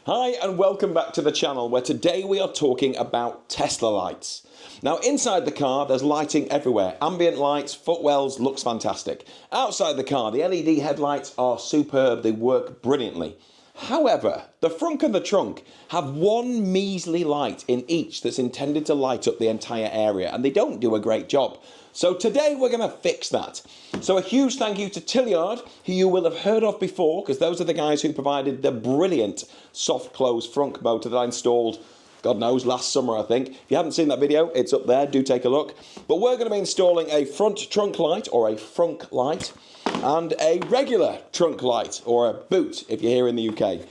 Hi and welcome back to the channel where today we are talking about Tesla lights. Now inside the car there's lighting everywhere, ambient lights, footwells, looks fantastic. Outside the car the LED headlights are superb, they work brilliantly. However, the frunk and the trunk have one measly light in each that's intended to light up the entire area and they don't do a great job. So today we're going to fix that. So a huge thank you to Tlyard, who you will have heard of before, because those are the guys who provided the brilliant soft close frunk motor that I installed, God knows, last summer I think. If you haven't seen that video, it's up there, do take a look. But we're going to be installing a front trunk light, or a frunk light, and a regular trunk light, or a boot if you're here in the UK.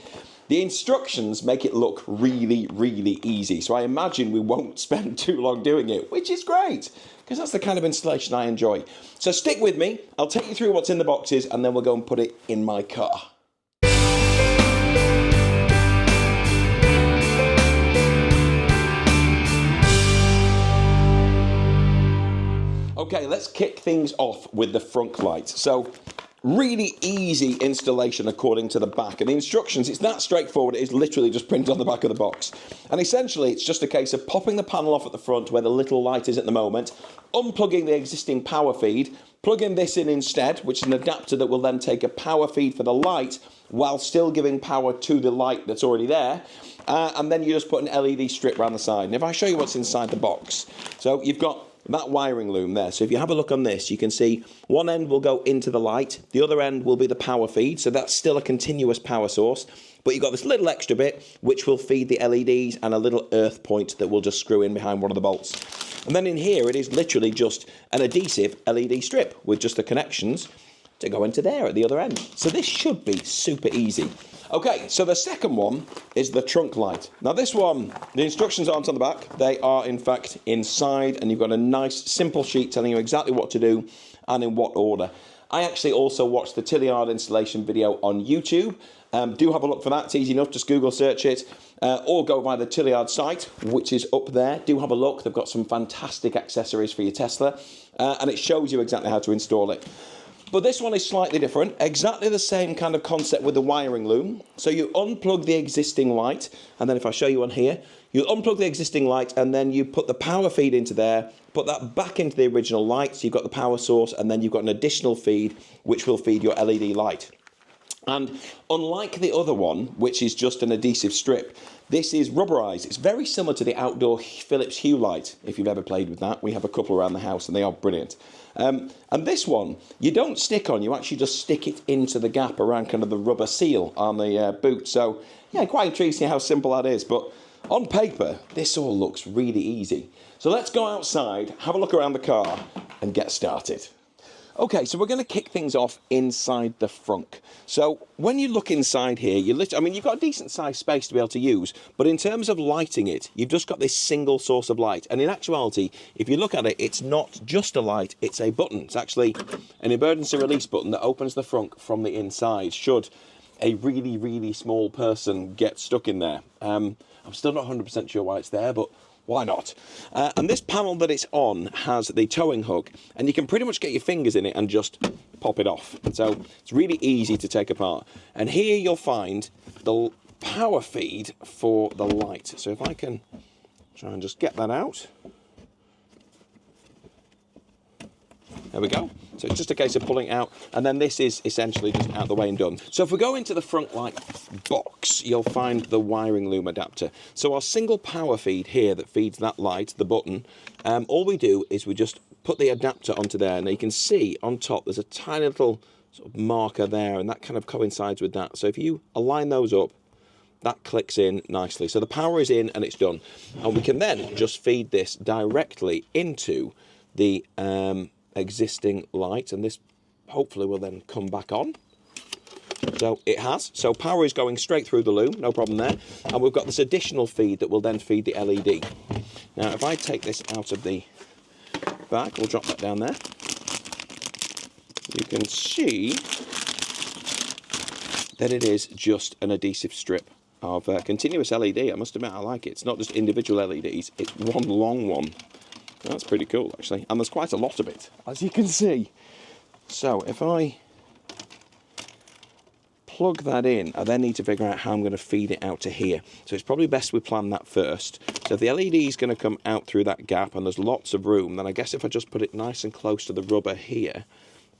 The instructions make it look really, really easy, so I imagine we won't spend too long doing it, which is great, because that's the kind of installation I enjoy. So stick with me, I'll take you through what's in the boxes, and then we'll go and put it in my car. Okay, let's kick things off with the frunk light. So, really easy installation according to the back. And the instructions, it's that straightforward, it is literally just printed on the back of the box. And essentially, it's just a case of popping the panel off at the front where the little light is at the moment, unplugging the existing power feed, plugging this in instead, which is an adapter that will then take a power feed for the light while still giving power to the light that's already there. And then you just put an LED strip around the side. And if I show you what's inside the box, so you've got that wiring loom there. So if you have a look on this, you can see one end will go into the light, the other end will be the power feed, so that's still a continuous power source, but you've got this little extra bit which will feed the LEDs and a little earth point that will just screw in behind one of the bolts. And then in here it is literally just an adhesive LED strip with just the connections to go into there at the other end. So this should be super easy. Okay, so the second one is the trunk light. Now this one, the instructions aren't on the back, they are in fact inside, and you've got a nice simple sheet telling you exactly what to do and in what order. I actually also watched the Tlyard installation video on YouTube. Do have a look for that, it's easy enough, just Google search it, or go by the Tlyard site, which is up there. Do have a look, they've got some fantastic accessories for your Tesla, and it shows you exactly how to install it. But this one is slightly different, exactly the same kind of concept with the wiring loom. So you unplug the existing light, and then if I show you on here, you unplug the existing light and then you put the power feed into there, put that back into the original light, so you've got the power source, and then you've got an additional feed which will feed your LED light. And unlike the other one, which is just an adhesive strip, this is rubberized. It's very similar to the outdoor Philips Hue light, if you've ever played with that. We have a couple around the house and they are brilliant. And this one, you don't stick on, you actually just stick it into the gap around kind of the rubber seal on the boot. So, yeah, quite intrigued to see how simple that is. But on paper, this all looks really easy. So let's go outside, have a look around the car and get started. Okay, so we're going to kick things off inside the frunk. So when you look inside here, you've got a decent sized space to be able to use, but in terms of lighting it, you've just got this single source of light. And in actuality, if you look at it, it's not just a light, it's a button. It's actually an emergency release button that opens the frunk from the inside, should a really, really small person get stuck in there. I'm still not 100% sure why it's there, but why not? And this panel that it's on has the towing hook, and you can pretty much get your fingers in it and just pop it off. So it's really easy to take apart. And here you'll find the power feed for the light. So if I can try and just get that out. There we go. So it's just a case of pulling it out, and then this is essentially just out of the way and done. So if we go into the front light box, you'll find the wiring loom adapter. So our single power feed here that feeds that light, the button, all we do is we just put the adapter onto there, and you can see on top there's a tiny little sort of marker there, and that kind of coincides with that. So if you align those up, that clicks in nicely. So the power is in and it's done. And we can then just feed this directly into the existing light, and this hopefully will then come back on. So it has. So power is going straight through the loom, no problem there. And we've got this additional feed that will then feed the LED. Now if I take this out of the bag, we'll drop that down there. You can see that it is just an adhesive strip of continuous LED. I must admit I like it. It's not just individual LEDs, it's one long one. That's pretty cool actually, and there's quite a lot of it, as you can see. So if I plug that in, I then need to figure out how I'm going to feed it out to here. So it's probably best we plan that first. So if the LED is going to come out through that gap and there's lots of room, then I guess if I just put it nice and close to the rubber here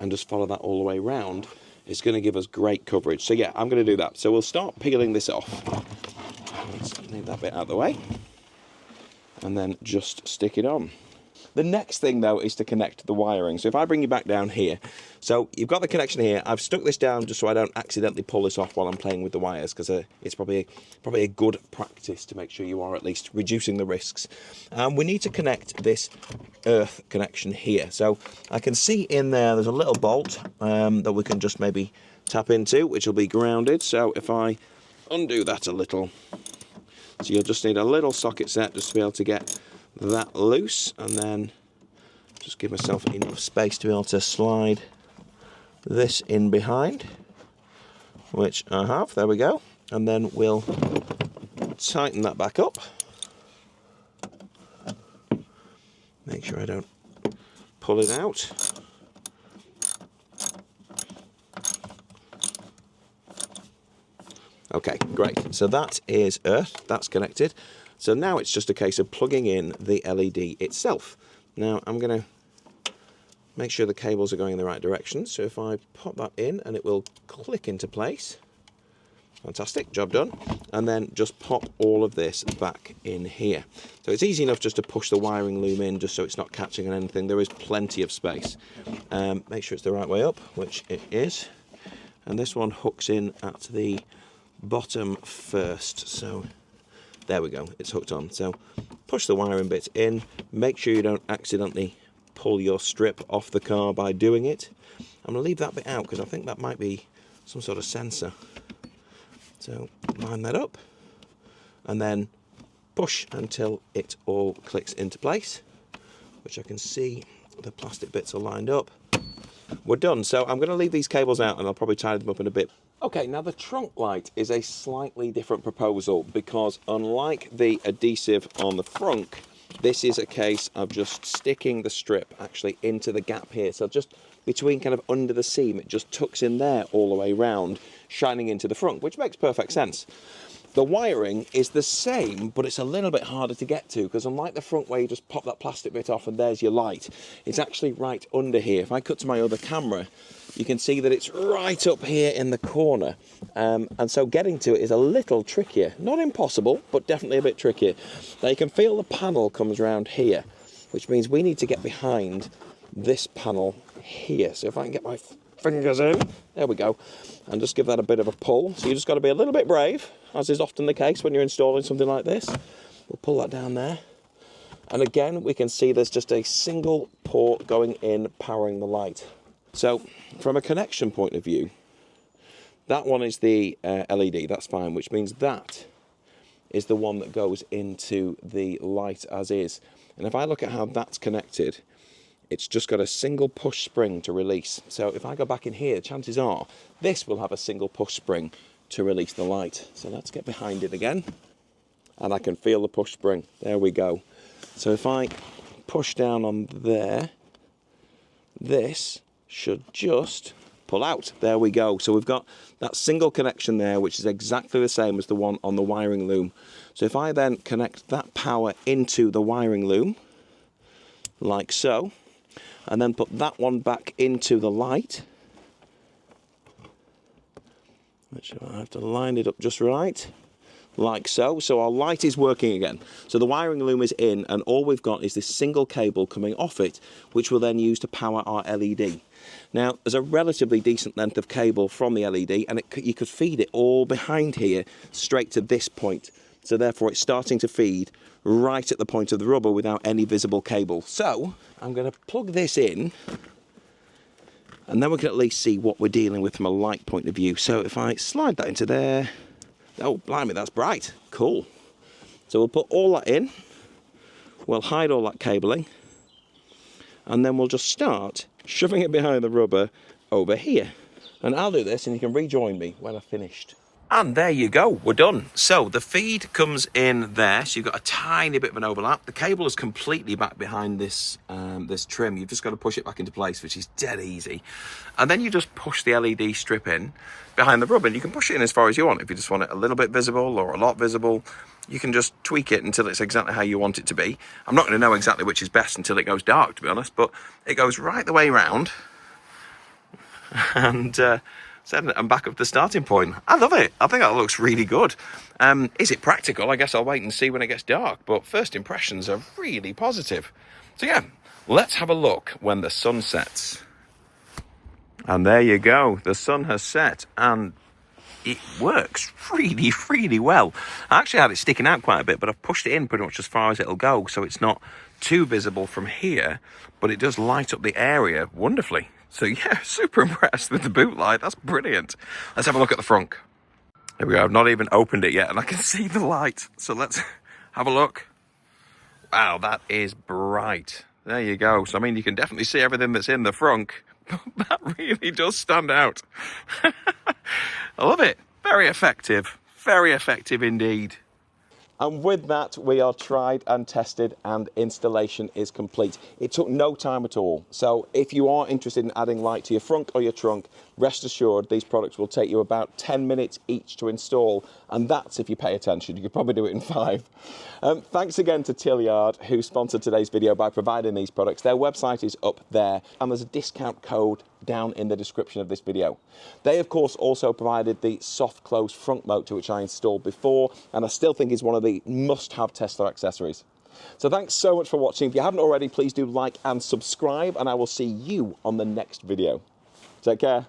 and just follow that all the way around, it's going to give us great coverage. So yeah, I'm going to do that. So we'll start peeling this off. Let's leave that bit out of the way. And then just stick it on. The next thing, though, is to connect the wiring. So if I bring you back down here, so you've got the connection here. I've stuck this down just so I don't accidentally pull this off while I'm playing with the wires, because it's probably a good practice to make sure you are at least reducing the risks. We need to connect this earth connection here. So I can see in there's a little bolt that we can just maybe tap into, which will be grounded. So if I undo that a little, so you'll just need a little socket set just to be able to get that loose, and then just give myself enough space to be able to slide this in behind, which I have. There we go. And then we'll tighten that back up. Make sure I don't pull it out. Okay, great. So that is earth, that's connected. So now it's just a case of plugging in the LED itself. Now I'm going to make sure the cables are going in the right direction. So if I pop that in, and it will click into place. Fantastic, job done. And then just pop all of this back in here. So it's easy enough just to push the wiring loom in, just so it's not catching on anything. There is plenty of space. Make sure it's the right way up, which it is. And this one hooks in at the bottom first. So there we go, it's hooked on. So push the wiring bits in, make sure you don't accidentally pull your strip off the car by doing it. I'm going to leave that bit out because I think that might be some sort of sensor. So line that up and then push until it all clicks into place, which I can see the plastic bits are lined up. We're done. So I'm going to leave these cables out and I'll probably tie them up in a bit. Okay, now the trunk light is a slightly different proposal because unlike the adhesive on the frunk, this is a case of just sticking the strip actually into the gap here. So just between kind of under the seam, it just tucks in there all the way round, shining into the frunk, which makes perfect sense. The wiring is the same, but it's a little bit harder to get to because unlike the front where you just pop that plastic bit off and there's your light, it's actually right under here. If I cut to my other camera, you can see that it's right up here in the corner. And so getting to it is a little trickier. Not impossible, but definitely a bit trickier. Now you can feel the panel comes around here, which means we need to get behind this panel here. So if I can get my fingers in, there we go, and just give that a bit of a pull. So you just got to be a little bit brave, as is often the case when you're installing something like this. We'll pull that down there. And again, we can see there's just a single port going in, powering the light. So from a connection point of view, that one is the LED, that's fine, which means that is the one that goes into the light as is. And if I look at how that's connected, it's just got a single push spring to release. So if I go back in here, chances are this will have a single push spring to release the light. So let's get behind it again. And I can feel the push spring. There we go. So if I push down on there, this should just pull out. There we go. So we've got that single connection there, which is exactly the same as the one on the wiring loom. So if I then connect that power into the wiring loom, like so, and then put that one back into the light, which I have to line it up just right, like so. So our light is working again. So the wiring loom is in, and all we've got is this single cable coming off it, which we'll then use to power our LED. Now, there's a relatively decent length of cable from the LED, and you could feed it all behind here, straight to this point. So therefore, it's starting to feed right at the point of the rubber without any visible cable. So I'm going to plug this in, and then we can at least see what we're dealing with from a light point of view. So if I slide that into there, oh, blimey, that's bright. Cool. So we'll put all that in. We'll hide all that cabling. And then we'll just start shoving it behind the rubber over here. And I'll do this, and you can rejoin me when I've finished. And there you go, we're done. So the feed comes in there, so you've got a tiny bit of an overlap. The cable is completely back behind this this trim. You've just got to push it back into place, which is dead easy. And then you just push the LED strip in behind the rub, and you can push it in as far as you want. If you just want it a little bit visible or a lot visible, you can just tweak it until it's exactly how you want it to be. I'm not going to know exactly which is best until it goes dark, to be honest, but it goes right the way round. And I'm back up to the starting point. I love it. I think that looks really good. Is it practical? I guess I'll wait and see when it gets dark, but first impressions are really positive. So yeah, let's have a look when the sun sets. And there you go. The sun has set and it works really, really well. I actually had it sticking out quite a bit, but I've pushed it in pretty much as far as it'll go, so it's not too visible from here, but it does light up the area wonderfully. So yeah, super impressed with the boot light. That's brilliant. Let's have a look at the frunk. There we go. I've not even opened it yet and I can see the light. So let's have a look. Wow, that is bright. There you go. So I mean, you can definitely see everything that's in the frunk. That really does stand out. I love it. Very effective. Very effective indeed. And with that, we are tried and tested and installation is complete. It took no time at all. So if you are interested in adding light to your frunk or your trunk, rest assured these products will take you about 10 minutes each to install. And that's if you pay attention. You could probably do it in 5. Thanks again to Tlyard, who sponsored today's video by providing these products. Their website is up there and there's a discount code down in the description of this video. They of course also provided the soft close front motor, which I installed before and I still think is one of the must-have Tesla accessories. So thanks so much for watching. If you haven't already, please do like and subscribe and I will see you on the next video. Take care.